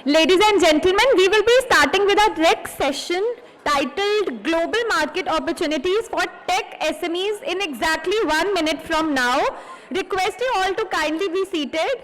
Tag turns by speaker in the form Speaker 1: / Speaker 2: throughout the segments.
Speaker 1: Ladies and gentlemen, we will be starting with our next session titled Global Market Opportunities for Tech SMEs in exactly 1 minute from now. Request you all to kindly be seated.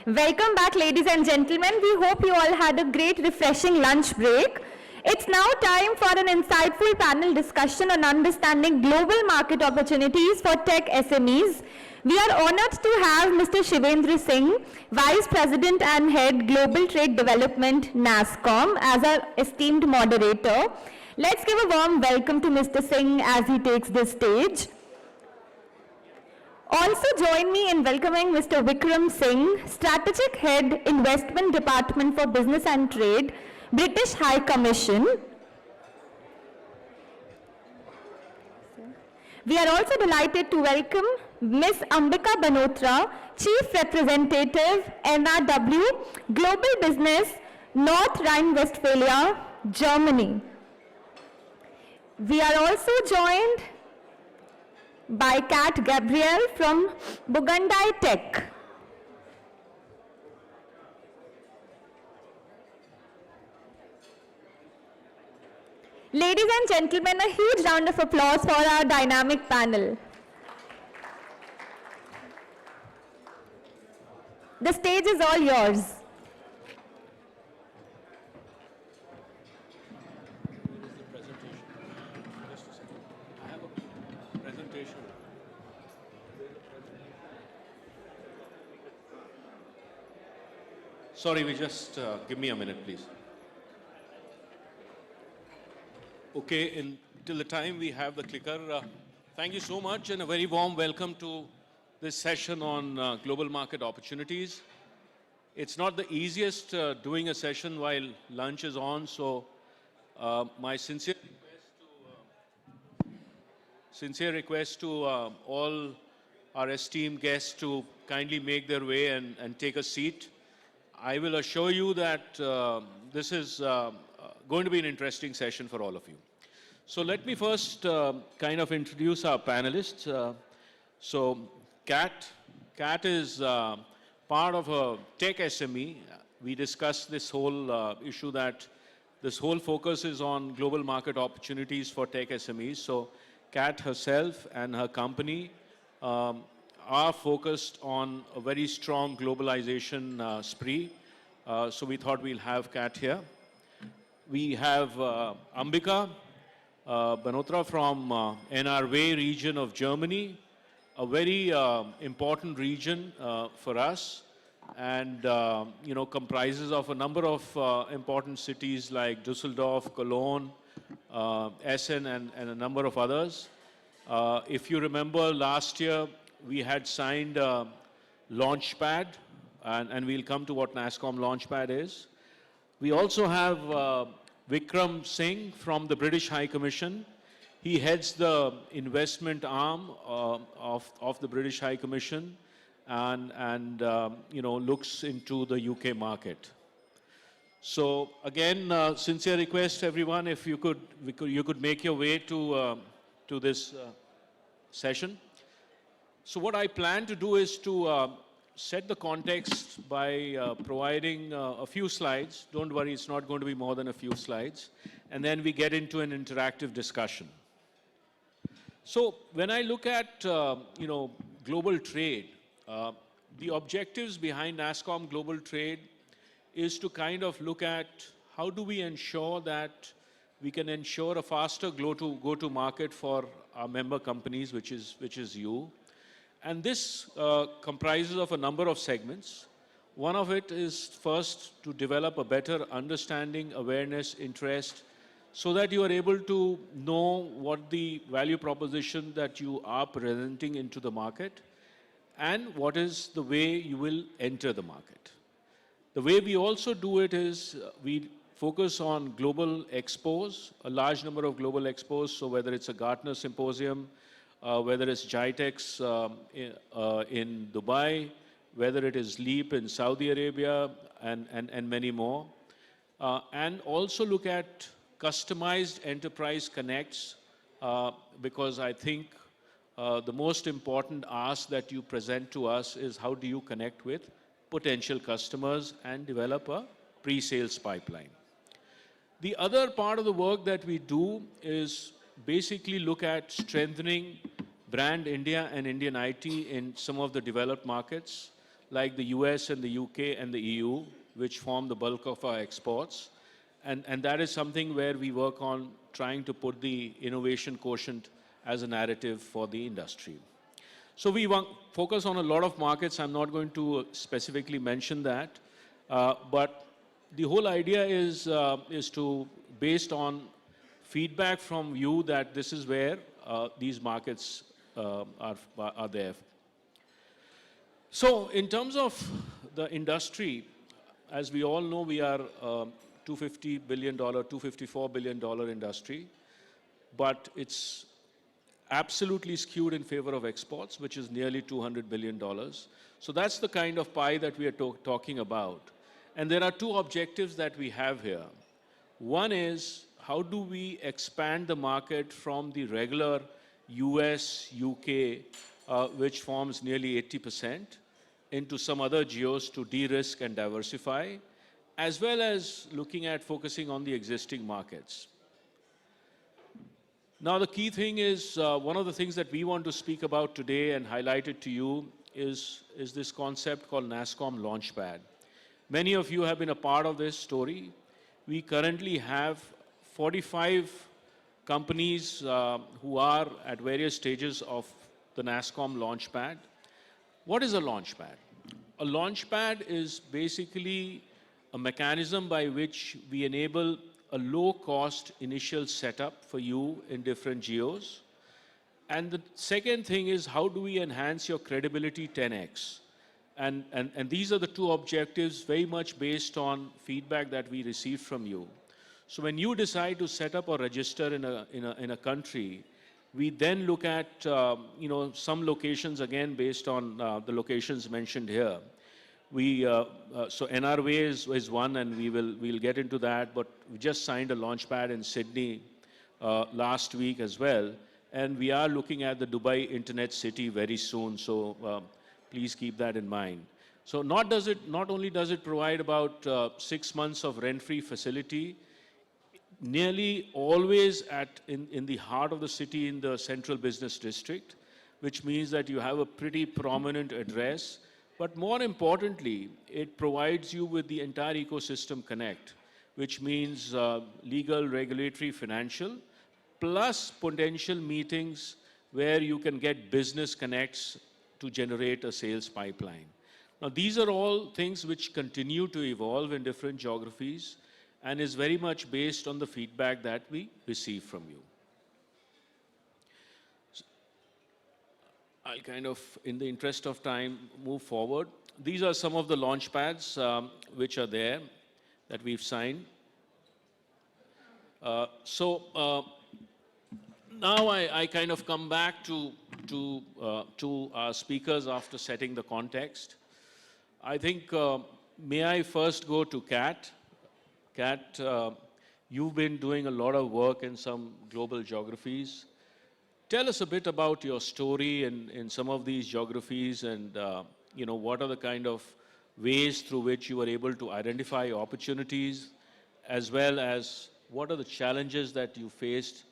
Speaker 1: Welcome back, ladies and gentlemen. We hope you all had a great, refreshing lunch break. It's now time for an insightful panel discussion on understanding global market opportunities for tech SMEs. We are honored to have Mr. Shivendra Singh, Vice President and Head Global Trade Development, Nasscom, as our esteemed moderator. Let's give a warm welcome to Mr. Singh as he takes the stage. Also join me in welcoming Mr. Vikram Singh, Strategic Head, Investment Department for Business and Trade, British High Commission. We are also delighted to welcome Ms. Ambika Banotra, Chief Representative, NRW, Global Business, North Rhine-Westphalia, Germany. We are also joined by Kat Gabriel from Bugandai Tech. Ladies and gentlemen, a huge round of applause for our dynamic panel. The stage is all yours.
Speaker 2: Sorry, give me a minute, please. Okay, till the time we have the clicker, thank you so much and a very warm welcome to this session on global market opportunities. It's not the easiest doing a session while lunch is on, so my sincere request to all our esteemed guests to kindly make their way and take a seat. I will assure you that this is going to be an interesting session for all of you. So let me first kind of introduce our panelists. So Kat is part of a tech SME. We discussed this whole issue that this whole focus is on global market opportunities for tech SMEs. So Kat herself and her company are focused on a very strong globalization spree. So we thought we'll have Kat here. We have Ambika Banotra from NRW region of Germany, a very important region for us, and comprises of a number of important cities like Düsseldorf, Cologne, Essen, and a number of others. If you remember last year, we had signed Launchpad, and we'll come to what Nasscom Launchpad is. We also have Vikram Singh from the British High Commission. He heads the investment arm of the British High Commission and looks into the UK market. So again, sincere request everyone, if you could make your way to this session. So what I plan to do is to set the context by providing a few slides. Don't worry, it's not going to be more than a few slides. And then we get into an interactive discussion. So when I look at, global trade, the objectives behind Nasscom Global Trade is to kind of look at how do we ensure that we can ensure a faster go-to market for our member companies, which is you. And this comprises of a number of segments. One of it is first to develop a better understanding, awareness, interest, so that you are able to know what the value proposition that you are presenting into the market and what is the way you will enter the market. The way we also do it is we focus on global expos, a large number of global expos, so whether it's a Gartner Symposium, whether it's GITEX in Dubai, whether it is LEAP in Saudi Arabia, and many more. And also look at customized enterprise connects, because I think the most important ask that you present to us is how do you connect with potential customers and develop a pre-sales pipeline. The other part of the work that we do is basically look at strengthening brand India and Indian IT in some of the developed markets like the US and the UK and the EU, which form the bulk of our exports. And that is something where we work on trying to put the innovation quotient as a narrative for the industry. So we focus on a lot of markets. I'm not going to specifically mention that, but the whole idea is to, based on feedback from you, that this is where these markets are there. So in terms of the industry, as we all know, we are $250 billion, $254 billion industry, but it's absolutely skewed in favor of exports, which is nearly $200 billion. So that's the kind of pie that we are talking about. And there are two objectives that we have here. One is, how do we expand the market from the regular US, UK, which forms nearly 80%, into some other geos to de-risk and diversify, as well as looking at focusing on the existing markets. Now, the key thing is, one of the things that we want to speak about today and highlight it to you is this concept called Nasscom Launchpad. Many of you have been a part of this story. We currently have 45 companies who are at various stages of the Nasscom Launchpad. What is a launchpad? A launchpad is basically a mechanism by which we enable a low-cost initial setup for you in different geos. And the second thing is, how do we enhance your credibility 10x? And these are the two objectives very much based on feedback that we received from you. So when you decide to set up or register in a country, we then look at some locations, again based on the locations mentioned here. So NRWay is one, and we'll get into that, but we just signed a launchpad in Sydney last week as well, and we are looking at the Dubai Internet City very soon, so please keep that in mind. So not only does it provide about 6 months of rent-free facility, nearly always in the heart of the city in the central business district, which means that you have a pretty prominent address. But more importantly, it provides you with the entire ecosystem connect, which means legal, regulatory, financial, plus potential meetings where you can get business connects to generate a sales pipeline. Now, these are all things which continue to evolve in different geographies and is very much based on the feedback that we receive from you. I'll kind of, in the interest of time, move forward. These are some of the launch pads which are there that we've signed. So now I kind of come back to our speakers after setting the context. I think, may I first go to Kat. Kat, you've been doing a lot of work in some global geographies. Tell us a bit about your story in some of these geographies and what are the kind of ways through which you were able to identify opportunities, as well as what are the challenges that you faced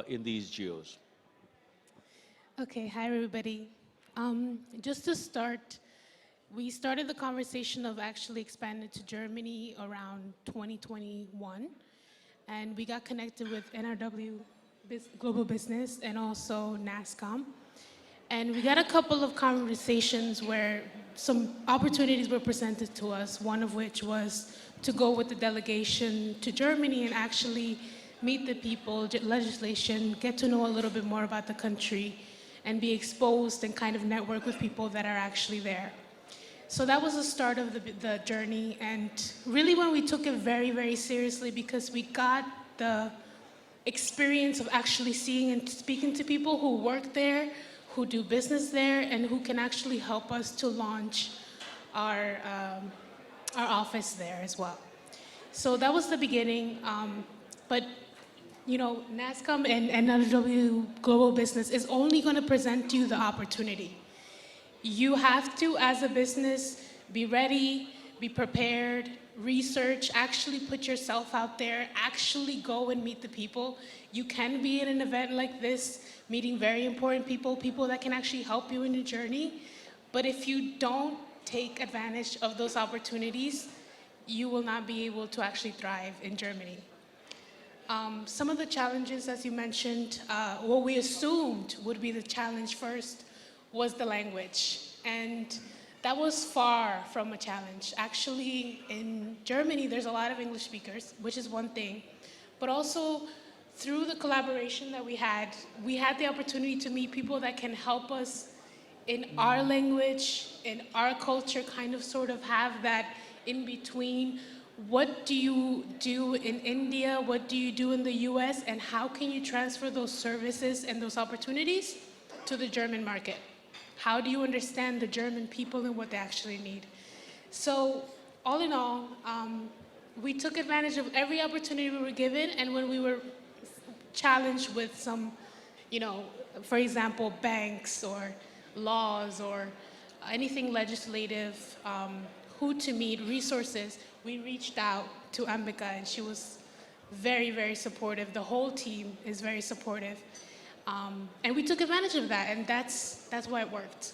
Speaker 2: in these geos?
Speaker 3: Okay, hi everybody. Just to start, we started the conversation of actually expanding to Germany around 2021, and we got connected with NRW Global Business and also Nasscom. And we got a couple of conversations where some opportunities were presented to us, one of which was to go with the delegation to Germany and actually meet the people, legislation, get to know a little bit more about the country, and be exposed and kind of network with people that are actually there. So that was the start of the journey, and really when we took it very, very seriously, because we got the experience of actually seeing and speaking to people who work there, who do business there, and who can actually help us to launch our office there as well. So that was the beginning, but Nasscom and NRW Global Business is only going to present you the opportunity. You have to, as a business, be ready, be prepared, research, actually put yourself out there, actually go and meet the people. You can be at an event like this, meeting very important people, people that can actually help you in your journey. But if you don't take advantage of those opportunities, you will not be able to actually thrive in Germany. Some of the challenges, as you mentioned, what we assumed would be the challenge first was the language. And that was far from a challenge. Actually, in Germany, there's a lot of English speakers, which is one thing. But also, through the collaboration that we had the opportunity to meet people that can help us in our language, in our culture, kind of sort of have that in between. What do you do in India? What do you do in the US? And how can you transfer those services and those opportunities to the German market? How do you understand the German people and what they actually need? So all in all, we took advantage of every opportunity we were given, and when we were challenged with some, for example, banks or laws or anything legislative, who to meet, resources, we reached out to Ambika, and she was very, very supportive. The whole team is very supportive. And we took advantage of that, and that's why it worked.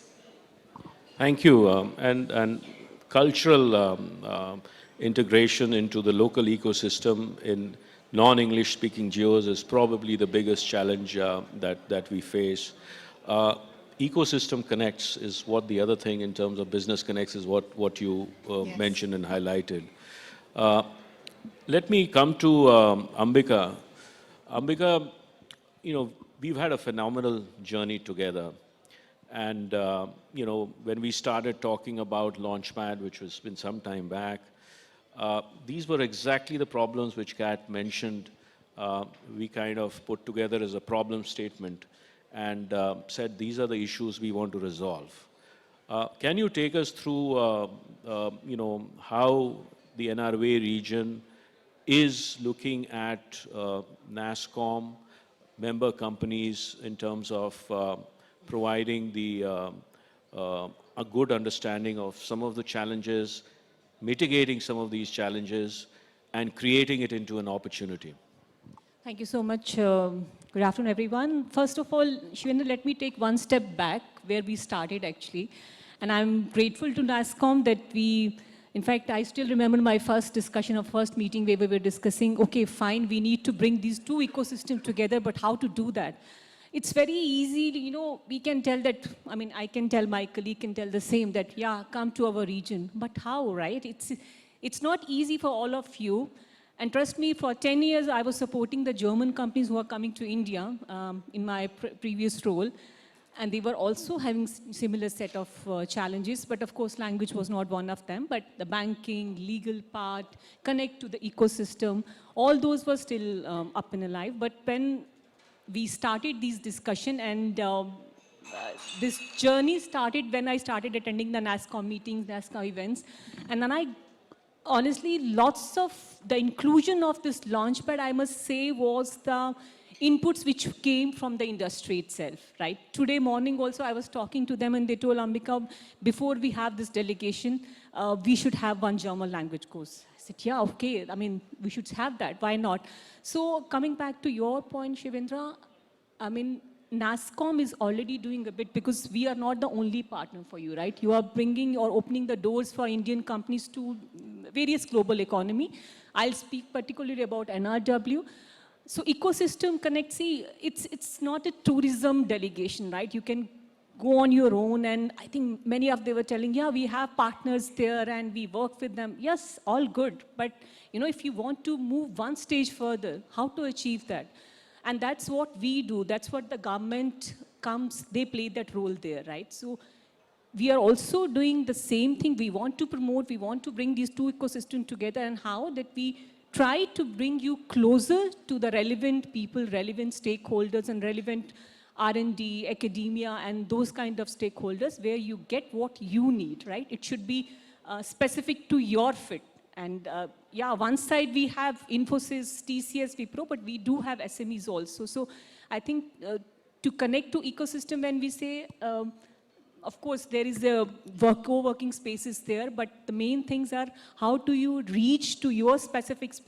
Speaker 2: Thank you. And cultural integration into the local ecosystem in non-English speaking geos is probably the biggest challenge that we face. Ecosystem connects is what the other thing in terms of business connects is what you
Speaker 3: Yes.
Speaker 2: mentioned and highlighted. Let me come to Ambika. Ambika, we've had a phenomenal journey together. And, when we started talking about Launchpad, which has been some time back, these were exactly the problems which Kat mentioned. We kind of put together as a problem statement and said, these are the issues we want to resolve. Can you take us through, how the NRW region is looking at Nasscom, member companies in terms of providing a good understanding of some of the challenges, mitigating some of these challenges, and creating it into an opportunity?
Speaker 4: Thank you so much. Good afternoon, everyone. First of all, Shivendra, let me take one step back where we started, actually. And I'm grateful to Nasscom that in fact, I still remember my first discussion or first meeting where we were discussing, okay, fine, we need to bring these two ecosystems together, but how to do that? It's very easy, we can tell that, I can tell, my colleague can tell the same, that, yeah, come to our region. But how, right? It's not easy for all of you. And trust me, for 10 years, I was supporting the German companies who are coming to India in my previous role. And they were also having similar set of challenges. But of course, language was not one of them. But the banking, legal part, connect to the ecosystem, all those were still up and alive. But when we started these discussion, and this journey started when I started attending the Nasscom meetings, Nasscom events. And then honestly, lots of the inclusion of this launchpad, I must say, was the inputs which came from the industry itself, right? Today morning also I was talking to them and they told, Ambika, before we have this delegation, we should have one German language course. I said, yeah, okay, I mean, we should have that, why not? So coming back to your point, Shivendra, I mean, Nasscom is already doing a bit because we are not the only partner for you, right? You are bringing or opening the doors for Indian companies to various global economy. I'll speak particularly about NRW. So ecosystem connect, see, it's not a tourism delegation, right? You can go on your own, and I think many of them were telling, yeah, we have partners there and we work with them. Yes, all good, but you know, if you want to move one stage further, how to achieve that? And that's what we do. That's what the government comes, they play that role there, right? So we are also doing the same thing. We want to promote, we want to bring these two ecosystems together, and how that we try to bring you closer to the relevant people, relevant stakeholders, and relevant R&D, academia, and those kind of stakeholders where you get what you need, right? It should be specific to your fit. And yeah, one side we have Infosys, TCS, Wipro, but we do have SMEs also. So I think to connect to ecosystem, when we say, of course, there is a co-working spaces there, but the main things are how do you reach to your specific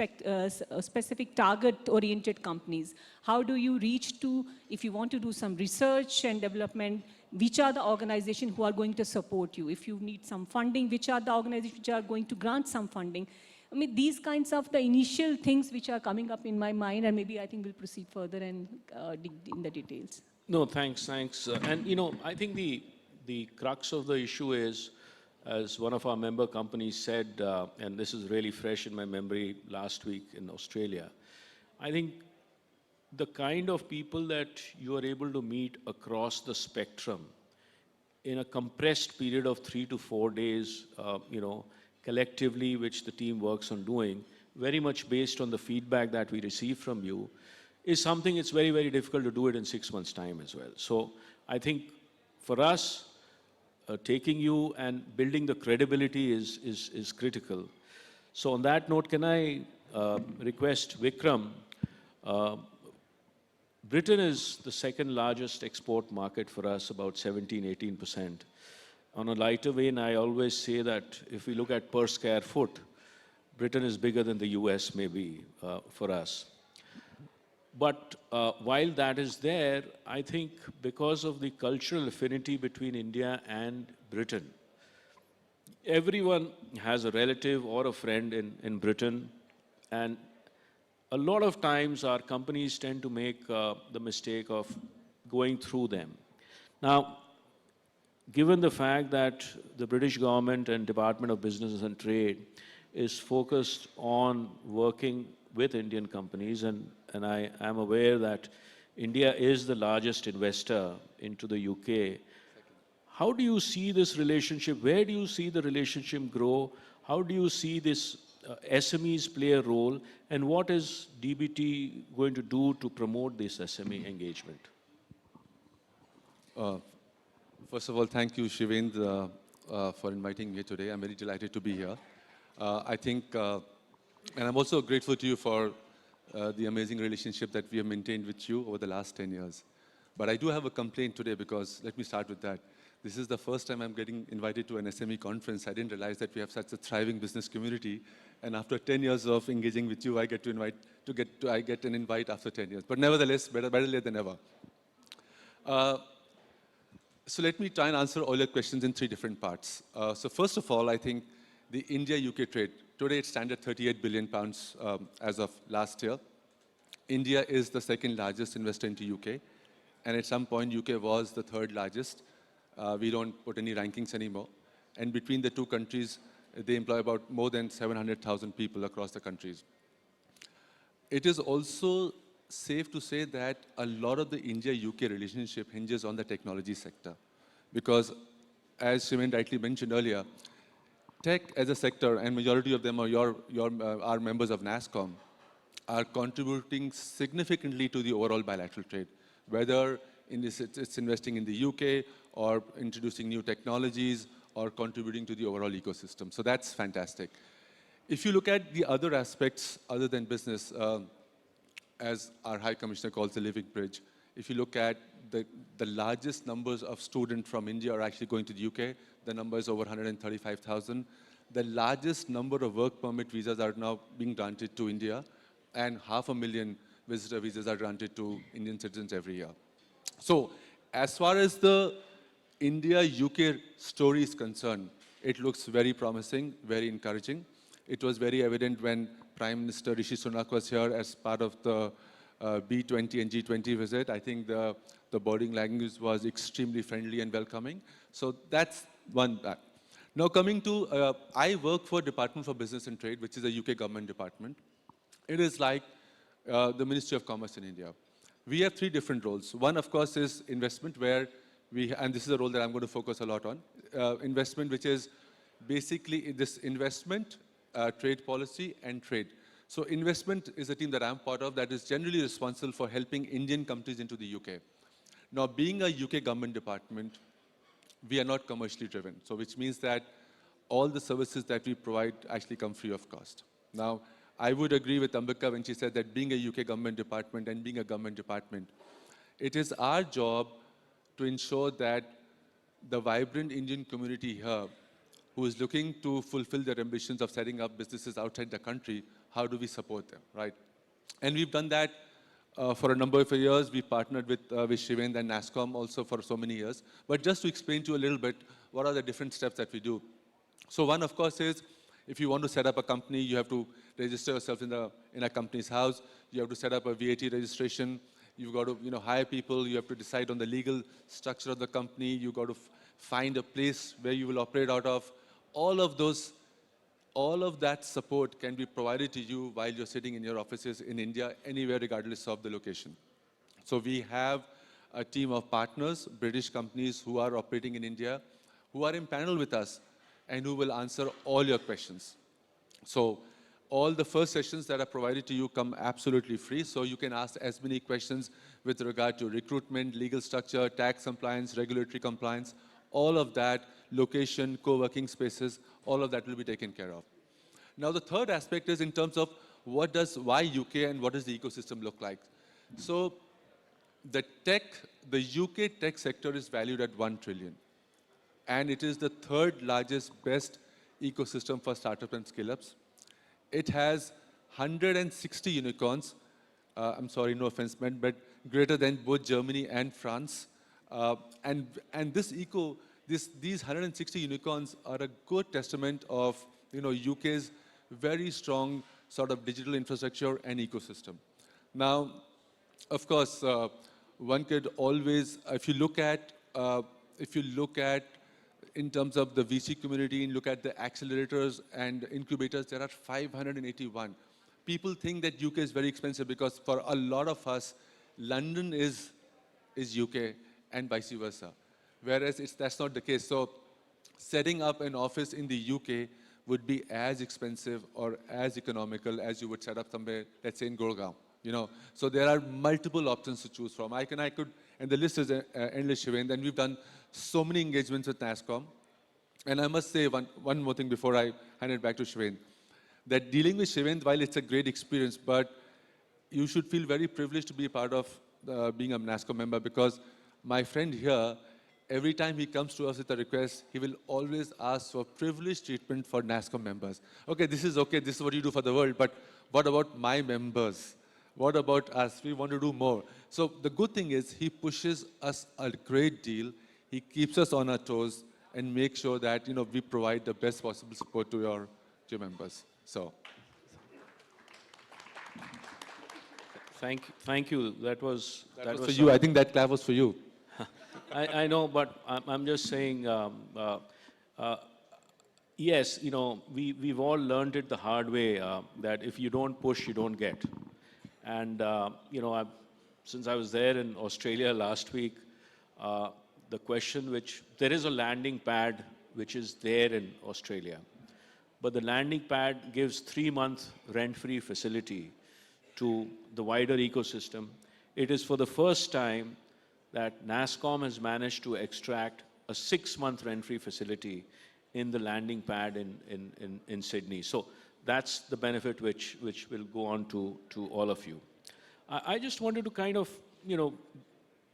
Speaker 4: target-oriented companies? How do you reach to, if you want to do some research and development, which are the organizations who are going to support you? If you need some funding, which are the organizations which are going to grant some funding? I mean, these kinds of the initial things which are coming up in my mind, and maybe I think we'll proceed further and dig in the details.
Speaker 2: No, thanks. And, you know, I think the crux of the issue is, as one of our member companies said, and this is really fresh in my memory last week in Australia, I think the kind of people that you are able to meet across the spectrum in a compressed period of 3 to 4 days, you know, collectively, which the team works on doing, very much based on the feedback that we receive from you, is something it's very, very difficult to do it in 6 months' time as well. So I think for us, taking you and building the credibility is critical. So on that note, can I request Vikram? Britain is the second largest export market for us, about 17–18%. On a lighter vein, I always say that if we look at per square foot, Britain is bigger than the US maybe for us. But while that is there, I think because of the cultural affinity between India and Britain, everyone has a relative or a friend in Britain, and a lot of times our companies tend to make the mistake of going through them. Now, given the fact that the British government and Department of Business and Trade is focused on working with Indian companies, and I am aware that India is the largest investor into the UK. How do you see this relationship? Where do you see the relationship grow? How do you see this SMEs play a role? And what is DBT going to do to promote this SME engagement?
Speaker 5: First of all, thank you, Shivendra, for inviting me today. I'm very delighted to be here. I think, and I'm also grateful to you for the amazing relationship that we have maintained with you over the last 10 years. But I do have a complaint today because, let me start with that. This is the first time I'm getting invited to an SME conference. I didn't realize that we have such a thriving business community. And after 10 years of engaging with you, I get an invite after 10 years. But nevertheless, better late than never. So let me try and answer all your questions in 3 different parts. So first of all, I think the India-UK trade, today it stands at 38 billion pounds as of last year. India is the second largest investor into UK. And at some point, UK was the third largest. We don't put any rankings anymore. And between the two countries, they employ about more than 700,000 people across the countries. It is also safe to say that a lot of the India-UK relationship hinges on the technology sector. Because, as Shivendra rightly mentioned earlier, tech as a sector, and majority of them are members of Nasscom, are contributing significantly to the overall bilateral trade. Whether it's investing in the UK, or introducing new technologies, or contributing to the overall ecosystem. So that's fantastic. If you look at the other aspects other than business, as our High Commissioner calls the living bridge. If you look at the largest numbers of students from India are actually going to the UK, the number is over 135,000. The largest number of work permit visas are now being granted to India, and 500,000 visitor visas are granted to Indian citizens every year. So as far as the India-UK story is concerned, it looks very promising, very encouraging. It was very evident when Prime Minister Rishi Sunak was here as part of the B20 and G20 visit. I think the body language was extremely friendly and welcoming. So that's one. Now coming to, I work for Department for Business and Trade, which is a UK government department. It is like the Ministry of Commerce in India. We have three different roles. One, of course, is investment, where and this is a role that I'm going to focus a lot on, investment, which is basically this investment, trade policy, and trade. So investment is a team that I'm part of that is generally responsible for helping Indian companies into the UK. Now, being a UK government department, we are not commercially driven. So which means that all the services that we provide actually come free of cost. Now, I would agree with Ambika when she said that being a UK government department and being a government department, it is our job to ensure that the vibrant Indian community here who is looking to fulfill their ambitions of setting up businesses outside the country, how do we support them, right? And we've done that for a number of years. We partnered with Shivendra and Nasscom also for so many years. But just to explain to you a little bit, what are the different steps that we do? So one, of course, is if you want to set up a company, you have to register yourself in a company's house. You have to set up a VAT registration. You've got to hire people. You have to decide on the legal structure of the company. You've got to find a place where you will operate out of. All of that support can be provided to you while you're sitting in your offices in India, anywhere, regardless of the location. So we have a team of partners, British companies who are operating in India, who are in panel with us and who will answer all your questions. So all the first sessions that are provided to you come absolutely free, so you can ask as many questions with regard to recruitment, legal structure, tax compliance, regulatory compliance, all of that, location, co-working spaces, all of that will be taken care of. Now the third aspect is in terms of why UK and what does the ecosystem look like. So the UK tech sector is valued at 1 trillion. And it is the third largest, best ecosystem for startups and scale-ups. It has 160 unicorns. I'm sorry, no offense meant, but greater than both Germany and France. And these 160 unicorns are a good testament of UK's very strong sort of digital infrastructure and ecosystem. Now, of course, one could always, if you look at in terms of the VC community and look at the accelerators and incubators, there are 581. People think that UK is very expensive because for a lot of us, London is UK and vice versa. Whereas that's not the case. So setting up an office in the UK would be as expensive or as economical as you would set up somewhere, let's say in Gurgaon. So there are multiple options to choose from. And the list is endless, Shivendra, and we've done so many engagements with Nasscom. And I must say one more thing before I hand it back to Shivendra, that dealing with Shivendra, while it's a great experience, but you should feel very privileged to be a part of being a Nasscom member, because my friend here, every time he comes to us with a request, he will always ask for privileged treatment for Nasscom members. Okay, this is what you do for the world, but what about my members? What about us? We want to do more. So the good thing is he pushes us a great deal. He keeps us on our toes and makes sure that we provide the best possible support to your members. So
Speaker 2: Thank you. That was
Speaker 5: for you. I think that clap was for you.
Speaker 2: I know, but I'm just saying, yes, we've all learned it the hard way, that if you don't push, you don't get. And, since I was there in Australia last week, the question there is a landing pad which is there in Australia, but the landing pad gives 3-month rent-free facility to the wider ecosystem. It is for the first time that Nasscom has managed to extract a 6-month rent-free facility in the landing pad in Sydney. So that's the benefit which will go on to all of you. I just wanted to kind of,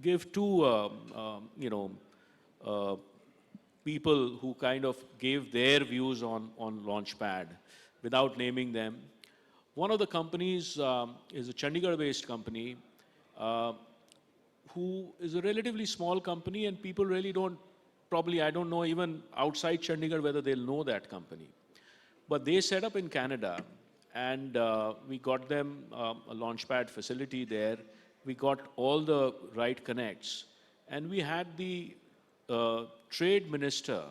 Speaker 2: give two, uh, people who kind of gave their views on Launchpad without naming them. One of the companies is a Chandigarh-based company uh, who is a relatively small company, and people really don't, probably, I don't know even outside Chandigarh whether they'll know that company. But they set up in Canada, and we got them a launchpad facility there. We got all the right connects, and we had the trade minister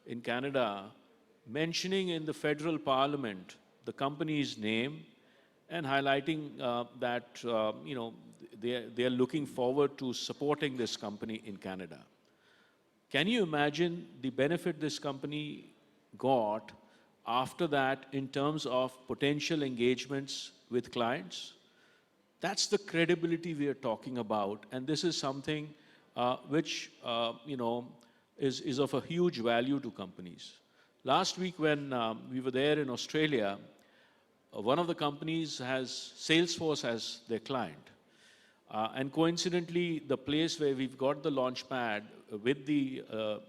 Speaker 2: in Canada mentioning in the federal parliament the company's name and highlighting that they are looking forward to supporting this company in Canada. Can you imagine the benefit this company got after that in terms of potential engagements with clients? That's the credibility we are talking about, and this is something which is of a huge value to companies. Last week when we were there in Australia, one of the companies has Salesforce as their client. And coincidentally, the place where we've got the launchpad with the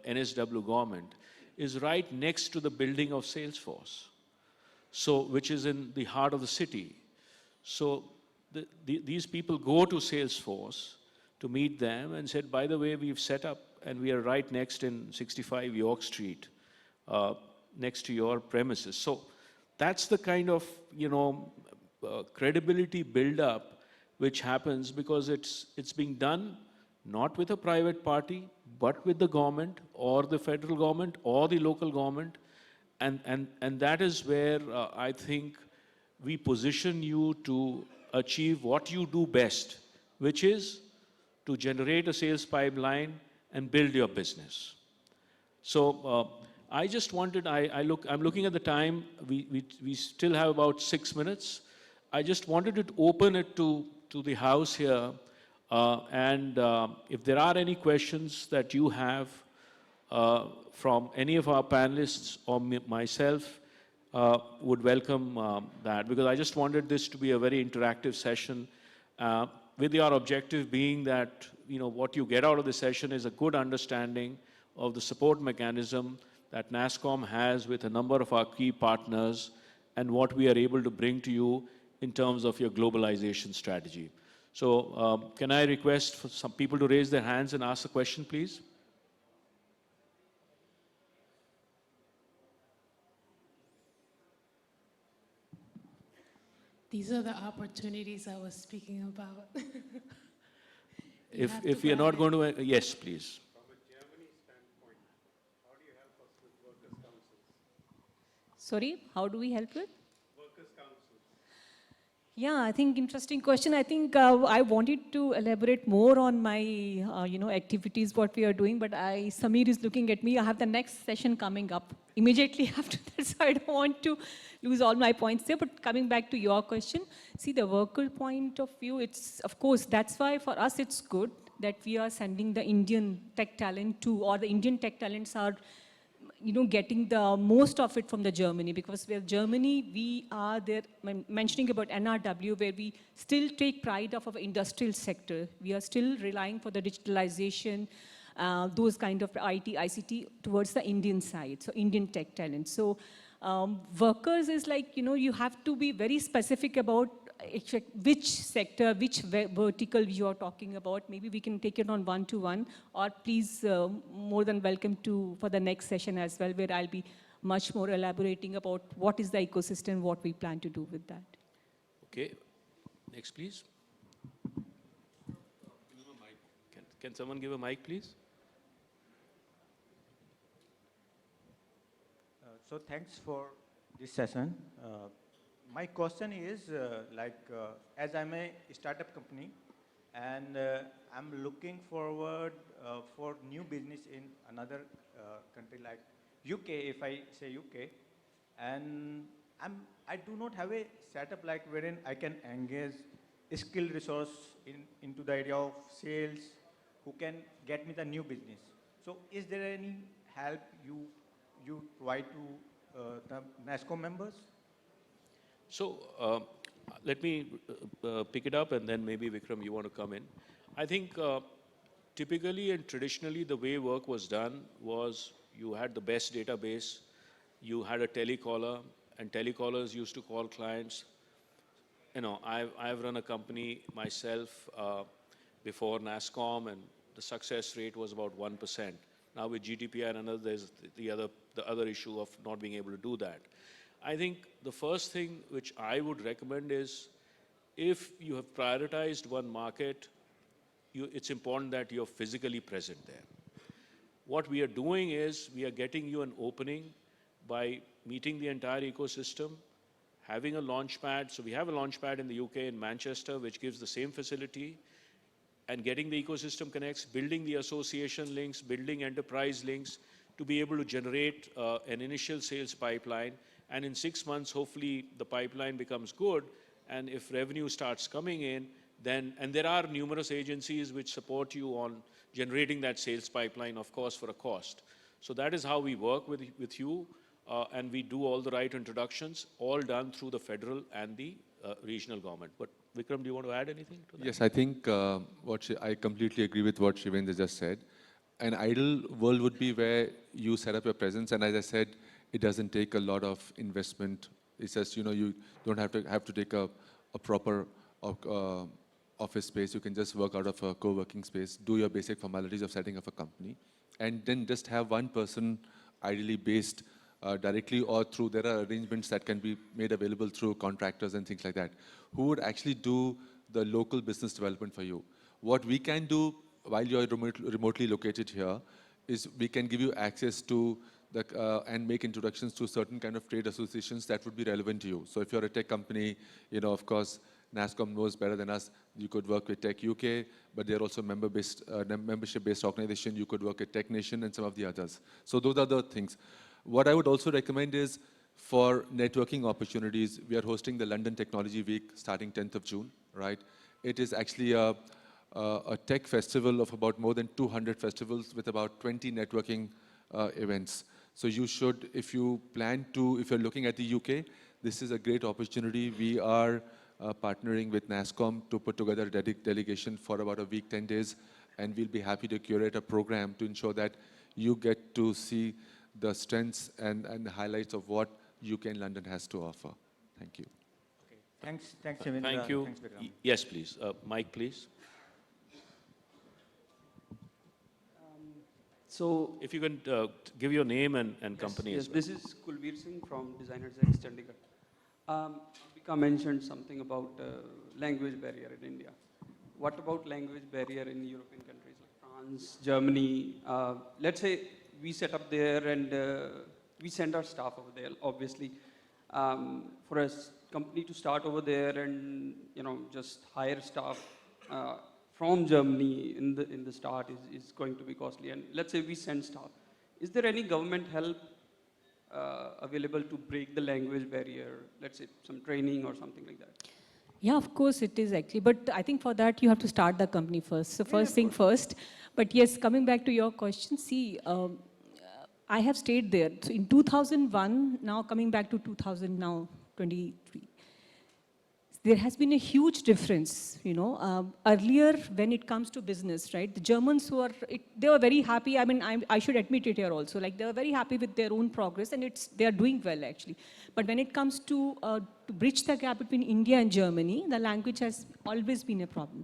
Speaker 2: NSW government is right next to the building of Salesforce, so which is in the heart of the city. So these people go to Salesforce to meet them and said, by the way, we've set up and we are right next in 65 York Street, next to your premises. So that's the kind of credibility build-up which happens because it's being done not with a private party, but with the government or the federal government or the local government. And that is where I think we position you to achieve what you do best, which is to generate a sales pipeline and build your business. So I just wanted, I'm looking at the time, we still have about 6 minutes. I just wanted to open it to the house here. If there are any questions that you have from any of our panelists or myself, would welcome that, because I just wanted this to be a very interactive session, with your objective being that what you get out of the session is a good understanding of the support mechanism that Nasscom has with a number of our key partners and what we are able to bring to you in terms of your globalization strategy. So can I request for some people to raise their hands and ask a question, please?
Speaker 3: These are the opportunities I was speaking about.
Speaker 2: If we are not going to, yes, please.
Speaker 4: Sorry, how do we help with? Yeah, I think interesting question. I think I wanted to elaborate more on my, activities, what we are doing, but Sameer is looking at me. I have the next session coming up immediately after that, so I don't want to lose all my points there. But coming back to your question, see the worker point of view, it's, of course, that's why for us it's good that we are sending the Indian tech talent to, or the Indian tech talents are getting the most of it from the Germany, because where Germany, we are there, mentioning about NRW, where we still take pride of our industrial sector. We are still relying for the digitalization, those kind of IT, ICT towards the Indian side, so Indian tech talent. So workers is like, you have to be very specific about which sector, which vertical you are talking about. Maybe we can take it on one-to-one, or please, more than welcome for the next session as well, where I'll be much more elaborating about what is the ecosystem, what we plan to do with that.
Speaker 2: Okay, next please. Can someone give a mic, please?
Speaker 6: So thanks for this session. My question is, as I'm a startup company, and I'm looking forward for new business in another country like UK, if I say UK, and I do not have a setup like wherein I can engage a skilled resource into the area of sales who can get me the new business. So is there any help you provide to the Nasscom members?
Speaker 2: So let me pick it up, and then maybe Vikram, you want to come in. I think typically and traditionally the way work was done was you had the best database, you had a telecaller, and telecallers used to call clients. You know, I've run a company myself before Nasscom, and the success rate was about 1%. Now with GDPR and others, there's the other issue of not being able to do that. I think the first thing which I would recommend is, if you have prioritized one market, it's important that you're physically present there. What we are doing is we are getting you an opening by meeting the entire ecosystem, having a launch pad. So we have a launch pad in the UK, in Manchester, which gives the same facility, and getting the ecosystem connects, building the association links, building enterprise links to be able to generate an initial sales pipeline. And in 6 months, hopefully the pipeline becomes good. And if revenue starts coming in, then, and there are numerous agencies which support you on generating that sales pipeline, of course, for a cost. So that is how we work with you. And we do all the right introductions, all done through the federal and the regional government. But Vikram, do you want to add anything to that?
Speaker 5: Yes, I think I completely agree with what Shivendra just said. An ideal world would be where you set up your presence, and as I said, it doesn't take a lot of investment. It's just, you know, you don't have to take a proper office space. You can just work out of a co-working space, do your basic formalities of setting up a company, and then just have one person ideally based directly or through, there are arrangements that can be made available through contractors and things like that, who would actually do the local business development for you. What we can do while you're remotely located here is we can give you access to and make introductions to certain kind of trade associations that would be relevant to you. So if you're a tech company, you know, of course, Nasscom knows better than us. You could work with Tech UK, but they're also membership-based organization. You could work at Tech Nation and some of the others. So those are the things. What I would also recommend is, for networking opportunities, we are hosting the London Technology Week starting 10th of June, right? It is actually a tech festival of about more than 200 festivals with about 20 networking events. So you should, if you plan to, if you're looking at the UK, this is a great opportunity. We are partnering with Nasscom to put together a delegation for about a week, 10 days, and we'll be happy to curate a program to ensure that you get to see the strengths and the highlights of what UK and London has to offer. Thank you.
Speaker 6: Okay. Thanks, Shivendra.
Speaker 2: Thank you.
Speaker 6: Thanks, Vikram.
Speaker 2: Yes, please. Mike, please.
Speaker 7: So,
Speaker 2: if you can give your name and company
Speaker 7: yes,
Speaker 2: as well.
Speaker 7: This is Kulveer Singh from Designers X Chandigarh. Vika mentioned something about language barrier in India. What about language barrier in European countries like France, Germany? Let's say we set up there and we send our staff over there, obviously. For a company to start over there and, you know, just hire staff from Germany in the start is going to be costly. And let's say we send staff. Is there any government help available to break the language barrier? Let's say some training or something like that?
Speaker 4: Yeah, of course it is actually. But I think for that you have to start the company first. So first thing first. But yes, coming back to your question, see, I have stayed there. So in 2001, now coming back to 2023. There has been a huge difference, you know. Earlier, when it comes to business, right, the Germans they were very happy. I mean, I should admit it here also. Like, they were very happy with their own progress, and they are doing well, actually. But when it comes to bridge the gap between India and Germany, the language has always been a problem.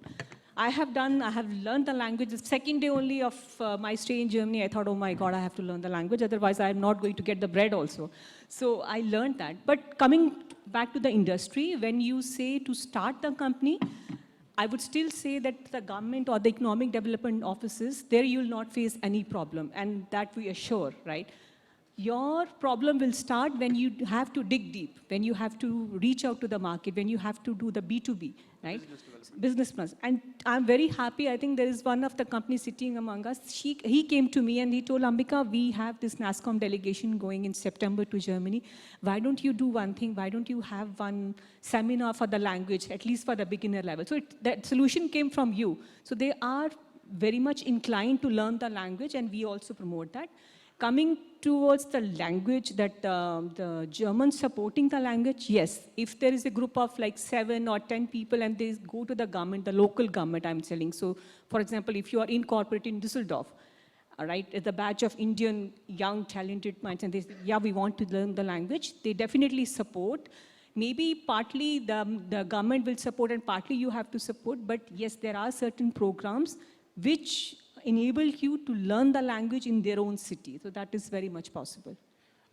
Speaker 4: I have learned the language. The second day only of my stay in Germany, I thought, oh my God, I have to learn the language. Otherwise, I'm not going to get the bread also. So I learned that. But coming back to the industry, when you say to start the company, I would still say that the government or the economic development offices, there you will not face any problem. And that we assure, right? Your problem will start when you have to dig deep, when you have to reach out to the market, when you have to do the B2B, right? Business plans. And I'm very happy. I think there is one of the companies sitting among us. He came to me and he told, Ambika, we have this Nasscom delegation going in September to Germany. Why don't you do one thing? Why don't you have one seminar for the language, at least for the beginner level? So that solution came from you. So they are very much inclined to learn the language, and we also promote that. Coming towards the language, that the Germans supporting the language, yes. If there is a group of like 7 or 10 people and they go to the government, the local government I'm telling. So, for example, if you are incorporated in Düsseldorf, all right, it's a batch of Indian young talented minds and they say, yeah, we want to learn the language, they definitely support. Maybe partly the government will support and partly you have to support, but yes, there are certain programs which enable you to learn the language in their own city. So that is very much possible.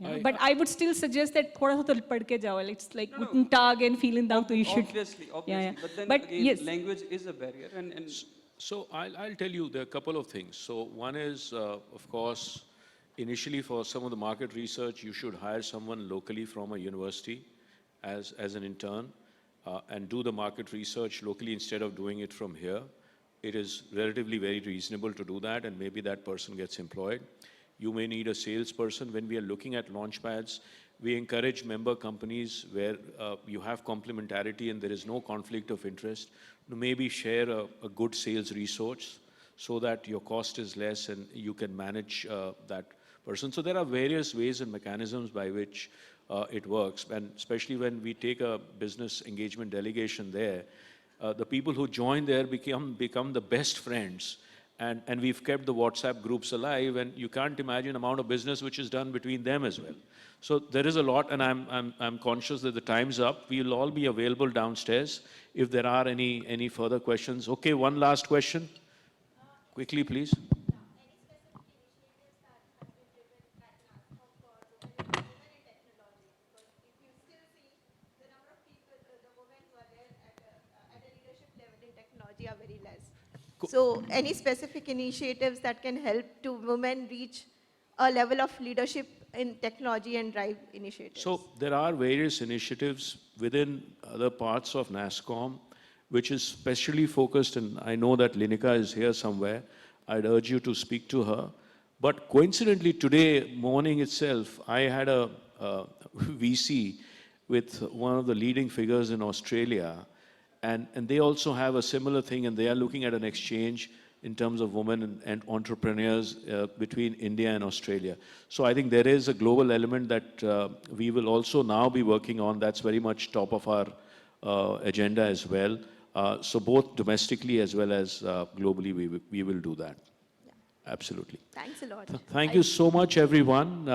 Speaker 4: Yeah. But I would still suggest that thoda sa to pad ke jao. It's like guten Tag and vielen Dank, so you should.
Speaker 7: Obviously.
Speaker 4: Yeah.
Speaker 7: But then
Speaker 4: But
Speaker 7: again,
Speaker 4: yes.
Speaker 7: language is a barrier. And
Speaker 2: So I'll tell you, there are a couple of things. So one is, of course, initially for some of the market research, you should hire someone locally from a university as an intern and do the market research locally instead of doing it from here. It is relatively very reasonable to do that, and maybe that person gets employed. You may need a salesperson. When we are looking at launchpads, we encourage member companies where you have complementarity and there is no conflict of interest to maybe share a good sales resource so that your cost is less and you can manage that person. So there are various ways and mechanisms by which it works, and especially when we take a business engagement delegation there, the people who join there become the best friends. And we've kept the WhatsApp groups alive, and you can't imagine the amount of business which is done between them as well. So there is a lot, and I'm conscious that the time's up. We'll all be available downstairs if there are any further questions. Okay, one last question. Quickly, please.
Speaker 8: Are very less. So any specific initiatives that can help to women reach a level of leadership in technology and drive initiatives?
Speaker 2: So there are various initiatives within other parts of Nasscom, which is specially focused, and I know that Renuka is here somewhere. I'd urge you to speak to her. But coincidentally, today morning itself, I had a VC with one of the leading figures in Australia, and they also have a similar thing, and they are looking at an exchange in terms of women and entrepreneurs between India and Australia. So I think there is a global element that we will also now be working on. That's very much top of our agenda as well. So both domestically as well as globally, we will do that.
Speaker 8: Yeah.
Speaker 2: Absolutely.
Speaker 8: Thanks a lot.
Speaker 2: Thank you so much, everyone,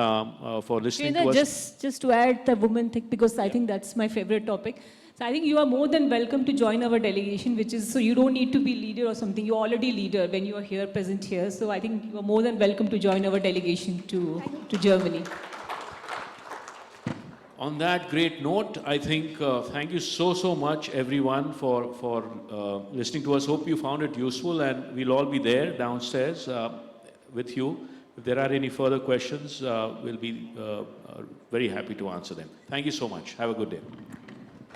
Speaker 2: for listening to us.
Speaker 4: Just to add the women thing, because I think that's my favorite topic. So I think you are more than welcome to join our delegation, which is, so you don't need to be leader or something. You're already leader when you are here, present here. So I think you are more than welcome to join our delegation to Germany.
Speaker 2: On that great note, I think thank you so much, everyone, for listening to us. Hope you found it useful, and we'll all be there downstairs with you. If there are any further questions, we'll be very happy to answer them. Thank you so much. Have a good day.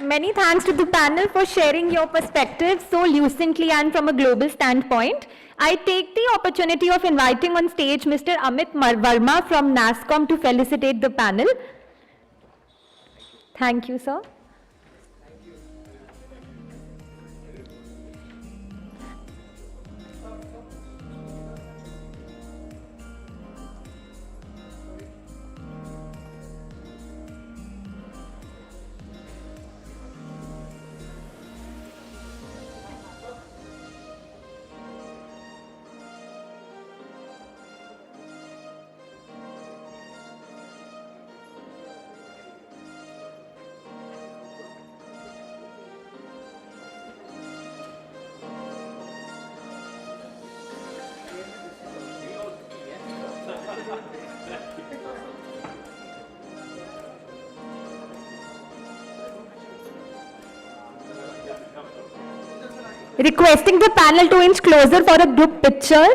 Speaker 1: Many thanks to the panel for sharing your perspectives so lucidly and from a global standpoint. I take the opportunity of inviting on stage Mr. Amit Verma from Nasscom to felicitate the panel. Thank you, sir. Requesting the panel to inch closer for a group picture.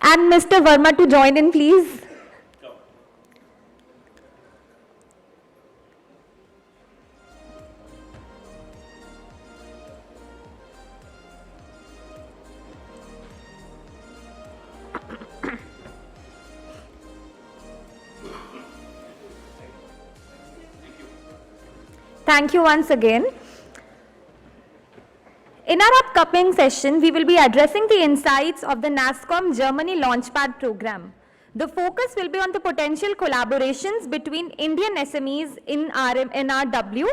Speaker 1: And Mr. Verma to join in, please. Thank you once again. In our upcoming session, we will be addressing the insights of the Nasscom Germany Launchpad program. The focus will be on the potential collaborations between Indian SMEs in NRW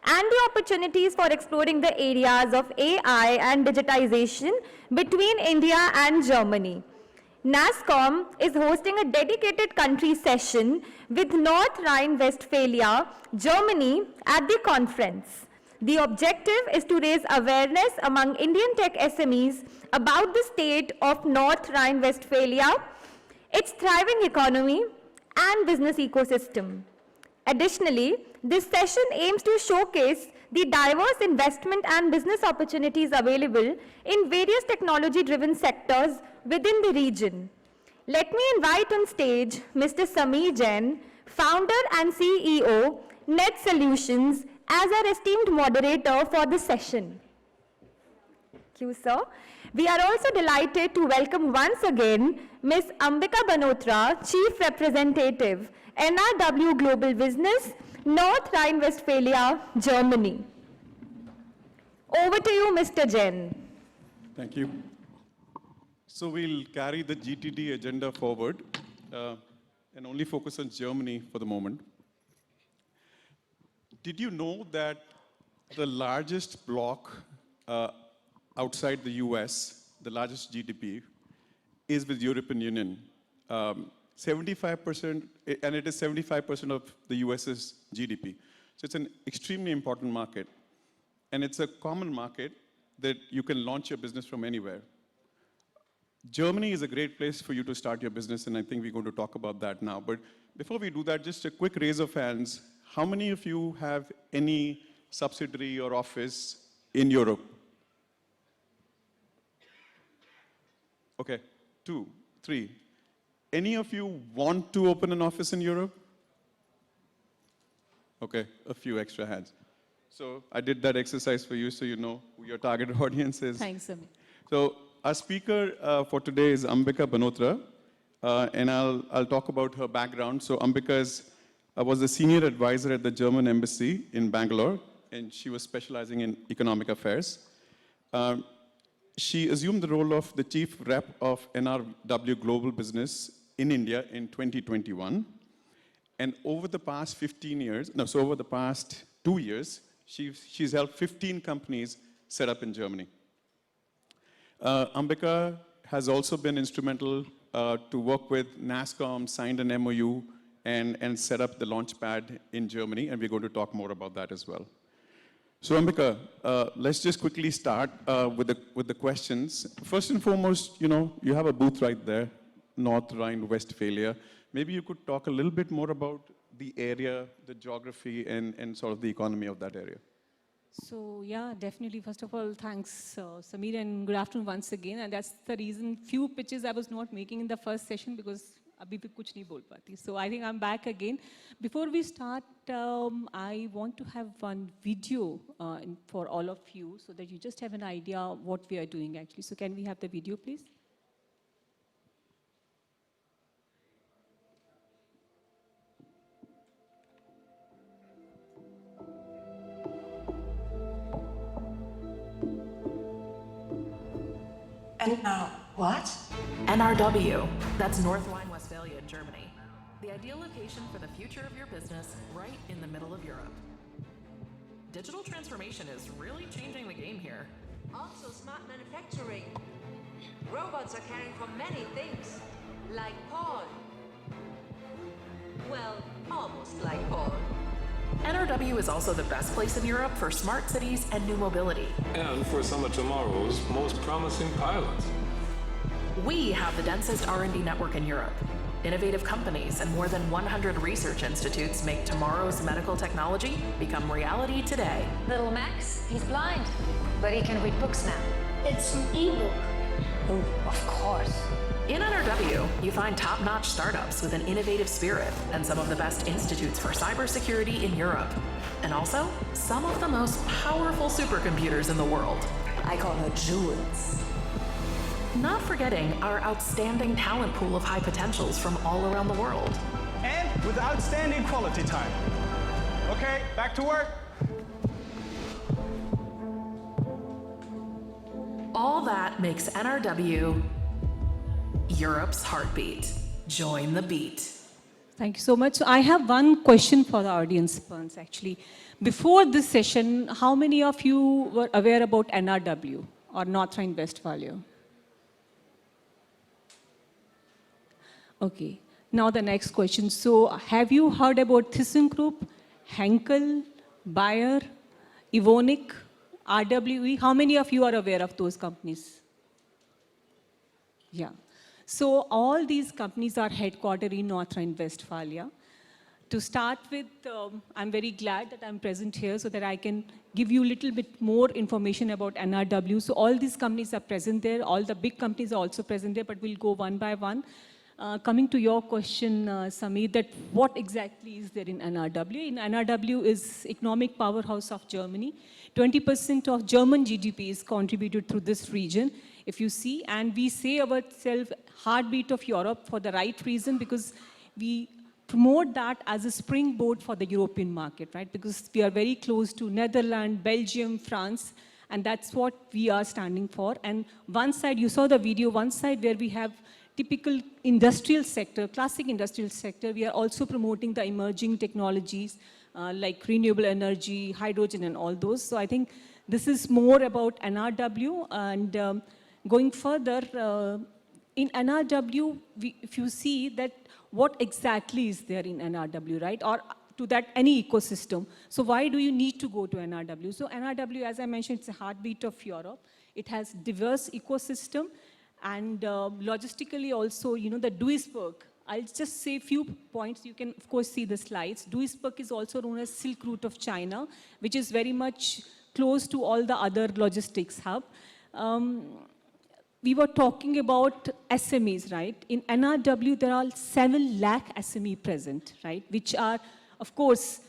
Speaker 1: and the opportunities for exploring the areas of AI and digitization between India and Germany. Nasscom is hosting a dedicated country session with North Rhine-Westphalia, Germany at the conference. The objective is to raise awareness among Indian tech SMEs about the state of North Rhine-Westphalia, its thriving economy and business ecosystem. Additionally, this session aims to showcase the diverse investment and business opportunities available in various technology-driven sectors within the region. Let me invite on stage Mr. Sameer Jain, founder and CEO, Net Solutions, as our esteemed moderator for the session. Thank you, sir. We are also delighted to welcome once again Ms. Ambika Banotra, Chief Representative, NRW Global Business, North Rhine-Westphalia, Germany. Over to you, Mr. Jain.
Speaker 9: Thank you. So we'll carry the GTD agenda forward and only focus on Germany for the moment. Did you know that the largest bloc outside the US, the largest GDP, is with European Union? 75%, and it is 75% of the US's GDP. So it's an extremely important market. And it's a common market that you can launch your business from anywhere. Germany is a great place for you to start your business, and I think we're going to talk about that now. But before we do that, just a quick raise of hands. How many of you have any subsidiary or office in Europe? Okay, 2, 3. Any of you want to open an office in Europe? Okay, a few extra hands. So I did that exercise for you so you know who your target audience is.
Speaker 4: Thanks, Sameer.
Speaker 9: So our speaker for today is Ambika Banotra, and I'll talk about her background. So Ambika was a senior advisor at the German embassy in Bangalore, and she was specializing in economic affairs. She assumed the role of the chief rep of NRW Global Business in India in 2021. And over the past 15 years, no, so over the past 2 years, she's helped 15 companies set up in Germany. Ambika has also been instrumental to work with Nasscom, signed an MOU, and set up the Launchpad in Germany, and we're going to talk more about that as well. So Ambika, let's just quickly start with the questions. First and foremost, you have a booth right there, North Rhine-Westphalia. Maybe you could talk a little bit more about the area, the geography, and sort of the economy of that area.
Speaker 4: So yeah, definitely. First of all, thanks, Sameer, and good afternoon once again. And that's the reason few pitches I was not making in the first session because abhi bhi kuch nahi bol pati. So I think I'm back again. Before we start, I want to have one video for all of you so that you just have an idea what we are doing actually. So can we have the video, please?
Speaker 10: And now, what? NRW. That's North Rhine-Westphalia in Germany. The ideal location for the future of your business, right in the middle of Europe. Digital transformation is really changing the game here.
Speaker 11: Also smart manufacturing. Robots are caring for many things, like Paul. Well, almost like Paul.
Speaker 10: NRW is also the best place in Europe for smart cities and new mobility.
Speaker 12: And for some of tomorrow's most promising pilots.
Speaker 10: We have the densest R&D network in Europe. Innovative companies and more than 100 research institutes make tomorrow's medical technology become reality today.
Speaker 13: Little Max, he's blind, but he can read books now.
Speaker 11: It's an e-book.
Speaker 13: Oh, of course.
Speaker 10: In NRW, you find top-notch startups with an innovative spirit and some of the best institutes for cybersecurity in Europe. And also, some of the most powerful supercomputers in the world.
Speaker 13: I call her Jules.
Speaker 10: Not forgetting our outstanding talent pool of high potentials from all around the world.
Speaker 14: And with outstanding quality time. Okay, back to work.
Speaker 10: All that makes NRW Europe's heartbeat. Join the beat.
Speaker 4: Thank you so much. So I have one question for the audience, Pans, actually. Before this session, how many of you were aware about NRW or North Rhine-Westphalia? Okay. Now the next question. So have you heard about ThyssenKrupp, Henkel, Bayer, Evonik, RWE? How many of you are aware of those companies? Yeah. So all these companies are headquartered in North Rhine-Westphalia. To start with, I'm very glad that I'm present here so that I can give you a little bit more information about NRW. So all these companies are present there. All the big companies are also present there, but we'll go one by one. Coming to your question, Sameer, that what exactly is there in NRW? In NRW is economic powerhouse of Germany. 20% of German GDP is contributed through this region, if you see, and we say ourselves heartbeat of Europe for the right reason, because we promote that as a springboard for the European market, right? Because we are very close to Netherlands, Belgium, France, and that's what we are standing for. And one side, you saw the video, one side where we have typical industrial sector, classic industrial sector, we are also promoting the emerging technologies like renewable energy, hydrogen, and all those. So I think this is more about NRW. And going further, in NRW, if you see that what exactly is there in NRW, right? Or to that any ecosystem. So why do you need to go to NRW? So NRW, as I mentioned, it's a heartbeat of Europe. It has diverse ecosystem. And logistically also, you know, the Duisburg, I'll just say a few points. You can, of course, see the slides. Duisburg is also known as Silk Route of China, which is very much close to all the other logistics hub. We were talking about SMEs, right? In NRW, there are 7 lakh SME present, right? Which are, of course,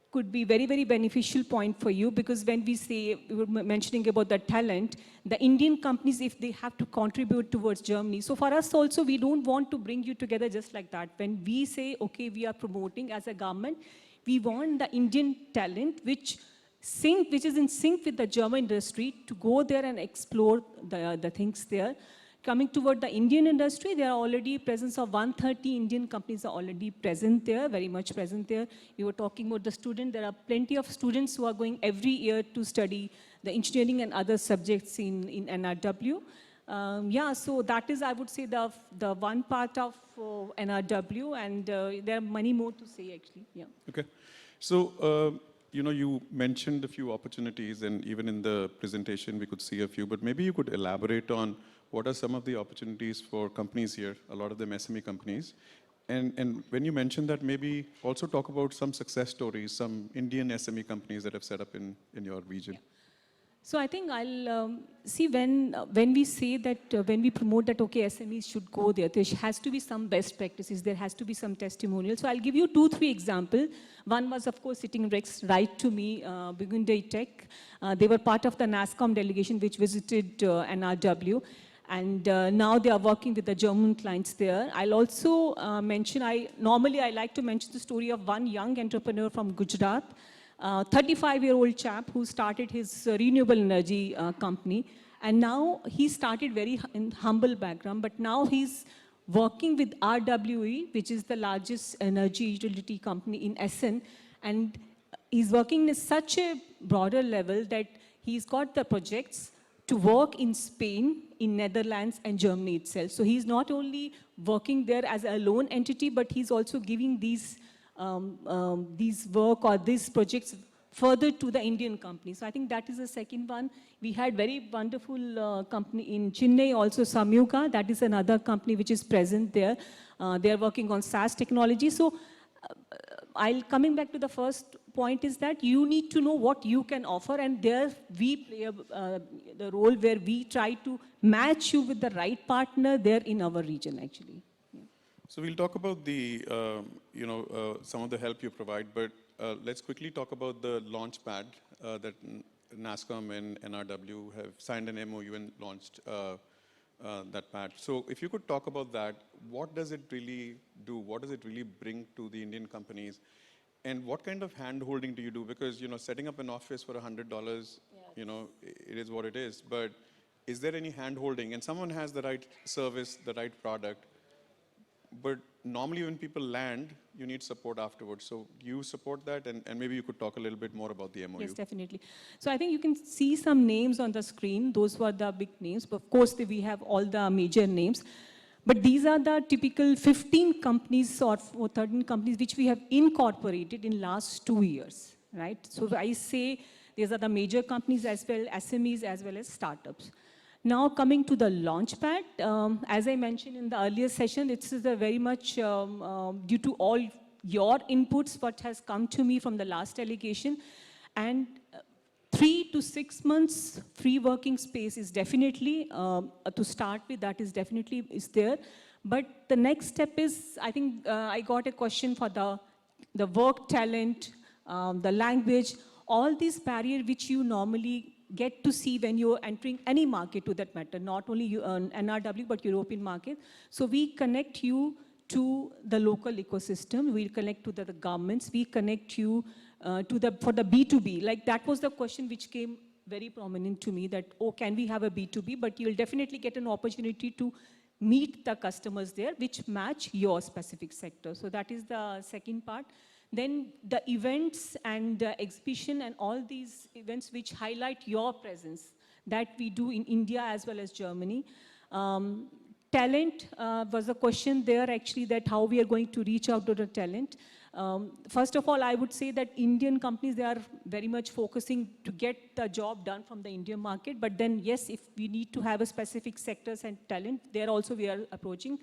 Speaker 4: could be very, very beneficial point for you, because when we say, we were mentioning about the talent, the Indian companies, if they have to contribute towards Germany. So for us also, we don't want to bring you together just like that. When we say, okay, we are promoting as a government, we want the Indian talent, which is in sync with the German industry, to go there and explore the things there. Coming toward the Indian industry, there are already presence of 130 Indian companies are already present there, very much present there. You were talking about the student. There are plenty of students who are going every year to study the engineering and other subjects in NRW. Yeah, so that is, I would say, the one part of NRW, and there are many more to say, actually. Yeah.
Speaker 9: Okay. So, you know, you mentioned a few opportunities, and even in the presentation, we could see a few, but maybe you could elaborate on what are some of the opportunities for companies here, a lot of them SME companies. And when you mentioned that, maybe also talk about some success stories, some Indian SME companies that have set up in your region.
Speaker 4: Yeah. So I think I'll see when we say that, when we promote that, okay, SMEs should go there, there has to be some best practices, there has to be some testimonials. So I'll give you 2-3 examples. One was, of course, sitting right to me, Burgundy Tech. They were part of the Nasscom delegation which visited NRW. And now they are working with the German clients there. I'll also mention, normally I like to mention the story of one young entrepreneur from Gujarat, 35-year-old chap who started his renewable energy company. And now he started very in humble background, but now he's working with RWE, which is the largest energy utility company in Essen. And he's working at such a broader level that he's got the projects to work in Spain, in Netherlands, and Germany itself. So he's not only working there as a lone entity, but he's also giving these work or these projects further to the Indian companies. So I think that is the second one. We had very wonderful company in Chennai, also Samyuga. That is another company which is present there. They are working on SaaS technology. So coming back to the first point is that you need to know what you can offer, and there we play the role where we try to match you with the right partner there in our region, actually. Yeah.
Speaker 9: So we'll talk about the, some of the help you provide, but let's quickly talk about the launch pad that Nasscom and NRW have signed an MOU and launched that pad. So if you could talk about that, what does it really do? What does it really bring to the Indian companies? And what kind of hand-holding do you do? Because, setting up an office for $100, it is what it is. But is there any hand-holding? And someone has the right service, the right product. but normally when people land, you need support afterwards. So do you support that? And maybe you could talk a little bit more about the MOU.
Speaker 4: Yes, definitely. So I think you can see some names on the screen. Those were the big names. But of course, we have all the major names. But these are the typical 15 companies or 13 companies which we have incorporated in last 2 years, right? So I say these are the major companies as well, SMEs as well as startups. Now coming to the launchpad, as I mentioned in the earlier session, it's very much due to all your inputs what has come to me from the last delegation. And 3 to 6 months free working space is definitely, to start with, that is definitely is there. But the next step is, I think I got a question for the work talent, the language, all these barriers which you normally get to see when you're entering any market to that matter, not only NRW, but European market. So we connect you to the local ecosystem, we connect to the governments, we connect you for the B2B. Like that was the question which came very prominent to me that, oh, can we have a B2B? But you'll definitely get an opportunity to meet the customers there which match your specific sector. So that is the second part. Then the events and the exhibition and all these events which highlight your presence that we do in India as well as Germany. Talent was a question there actually, that how we are going to reach out to the talent. First of all, I would say that Indian companies, they are very much focusing to get the job done from the Indian market. But then, yes, if we need to have a specific sectors and talent, there also we are approaching.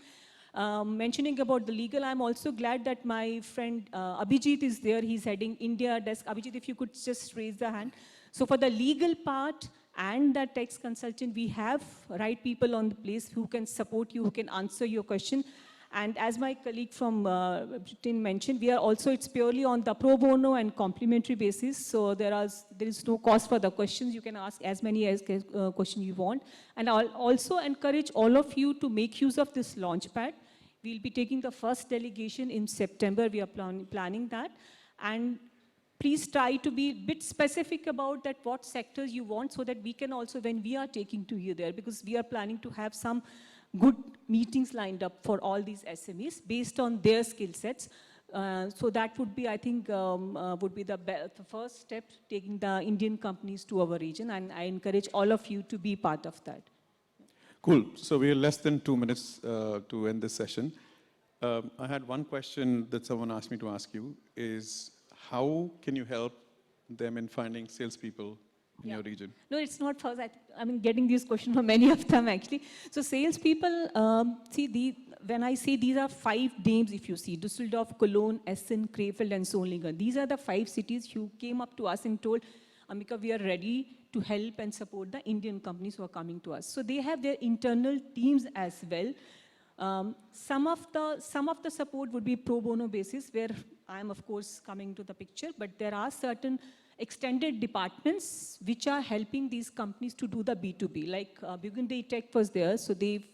Speaker 4: Mentioning about the legal, I'm also glad that my friend Abhijit is there. He's heading India desk. Abhijit, if you could just raise the hand. So for the legal part and the tax consultant, we have right people on the place who can support you, who can answer your question. And as my colleague from Britain mentioned, we are also, it's purely on the pro bono and complimentary basis. So there is no cost for the questions. You can ask as many questions you want. And I'll also encourage all of you to make use of this launchpad. We'll be taking the first delegation in September. We are planning that. And please try to be a bit specific about that, what sectors you want, so that we can also, when we are taking to you there, because we are planning to have some good meetings lined up for all these SMEs based on their skill sets. So that would be, I think, would be the first step, taking the Indian companies to our region. And I encourage all of you to be part of that.
Speaker 9: Cool. So we are less than 2 minutes to end this session. I had one question that someone asked me to ask you is, how can you help them in finding salespeople in your region?
Speaker 4: No, it's not first. I mean, getting these questions from many of them, actually. So salespeople, when I say these are 5 names, if you see, Düsseldorf, Cologne, Essen, Krefeld, and Solingen. These are the 5 cities who came up to us and told, Ambika, we are ready to help and support the Indian companies who are coming to us. So they have their internal teams as well. Some of the support would be pro bono basis, where I am, of course, coming to the picture, but there are certain extended departments which are helping these companies to do the B2B. Like Burgundy Tech was there, so they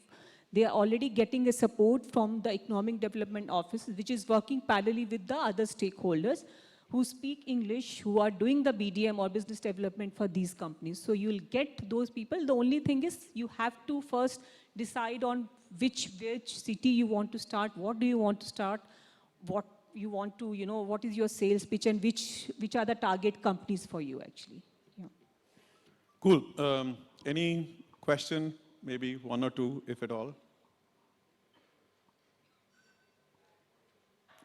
Speaker 4: are already getting a support from the Economic Development Office, which is working parallelly with the other stakeholders who speak English, who are doing the BDM or business development for these companies. So you'll get those people. The only thing is you have to first decide on which city you want to start, what do you want to start, what you want to, what is your sales pitch, and which are the target companies for you, actually. Yeah.
Speaker 9: Cool. Any question? Maybe 1 or 2, if at all.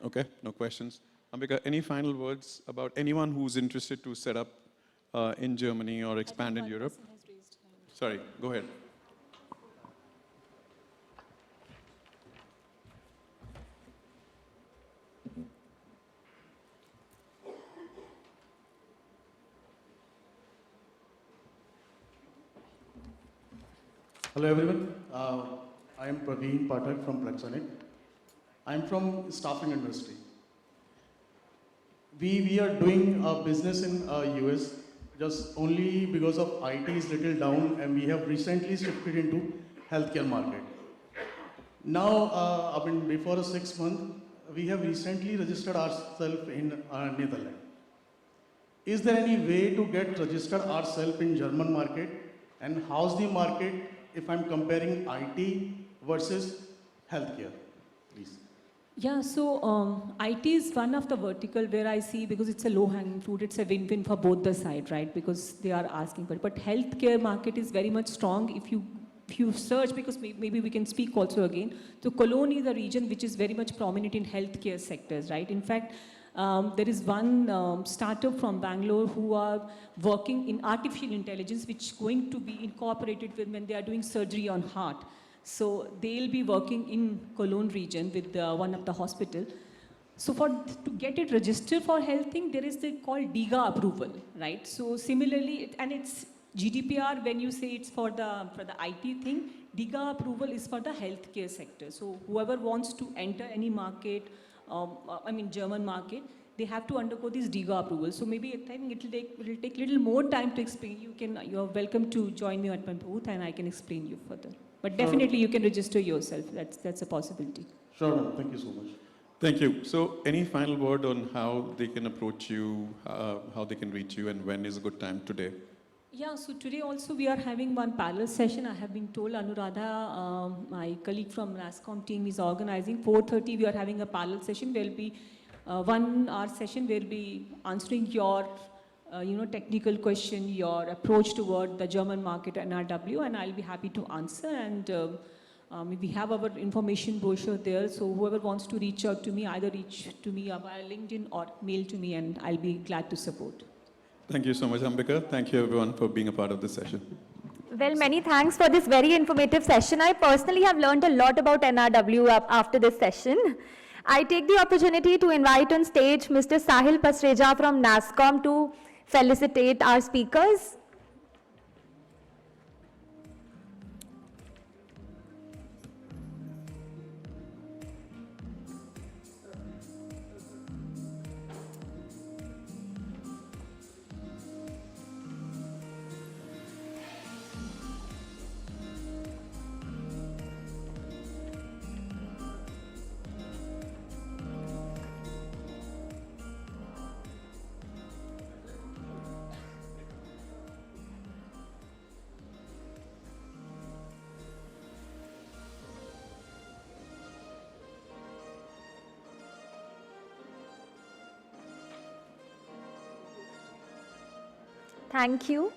Speaker 9: Okay, no questions. Ambika, any final words about anyone who's interested to set up in Germany or expand in Europe? Sorry, go ahead.
Speaker 15: Hello everyone, I am Praveen Pathak from Plexonic. I am from staffing industry. We are doing a business in US just only because of IT is little down, and we have recently shifted into healthcare market. Now, before 6 months, we have recently registered ourselves in Netherlands. Is there any way to get registered ourselves in German market, and how's the market if I'm comparing IT versus healthcare? please?
Speaker 4: Yeah, so IT is one of the vertical where I see, because it's a low-hanging fruit, it's a win-win for both the side, right? Because they are asking for it. But healthcare market is very much strong. If you search, because maybe we can speak also again. So Cologne is a region which is very much prominent in healthcare sectors, right? In fact, there is one startup from Bangalore who are working in artificial intelligence, which is going to be incorporated with when they are doing surgery on heart. So they'll be working in Cologne region with one of the hospital. So to get it registered for health thing, there is the called DIGA approval, right? So similarly, and it's GDPR when you say it's for the IT thing, DIGA approval is for the healthcare sector. So whoever wants to enter any market, German market, they have to undergo this DIGA approval. So maybe I think it'll take a little more time to explain. You're welcome to join me at my booth and I can explain you further. But definitely you can register yourself. That's a possibility.
Speaker 15: Sure, ma'am. Thank you so much. Thank you. So any final word on how they can approach you, how they can reach you, and when is a good time today?
Speaker 4: Yeah, so today also we are having one parallel session. I have been told Anuradha, my colleague from Nasscom team is organizing. 4:30 we are having a parallel session. There will be 1 hour session. We'll be answering your technical question, your approach toward the German market NRW, and I'll be happy to answer. And we have our information brochure there, so whoever wants to reach out to me, either reach to me via LinkedIn or mail to me, and I'll be glad to support.
Speaker 15: Thank you so much, Ambika. Thank you, everyone, for being a part of this session.
Speaker 1: Well, many thanks for this very informative session. I personally have learned a lot about NRW after this session. I take the opportunity to invite on stage Mr. Sahil Pasreja from Nasscom to felicitate our speakers. Thank you.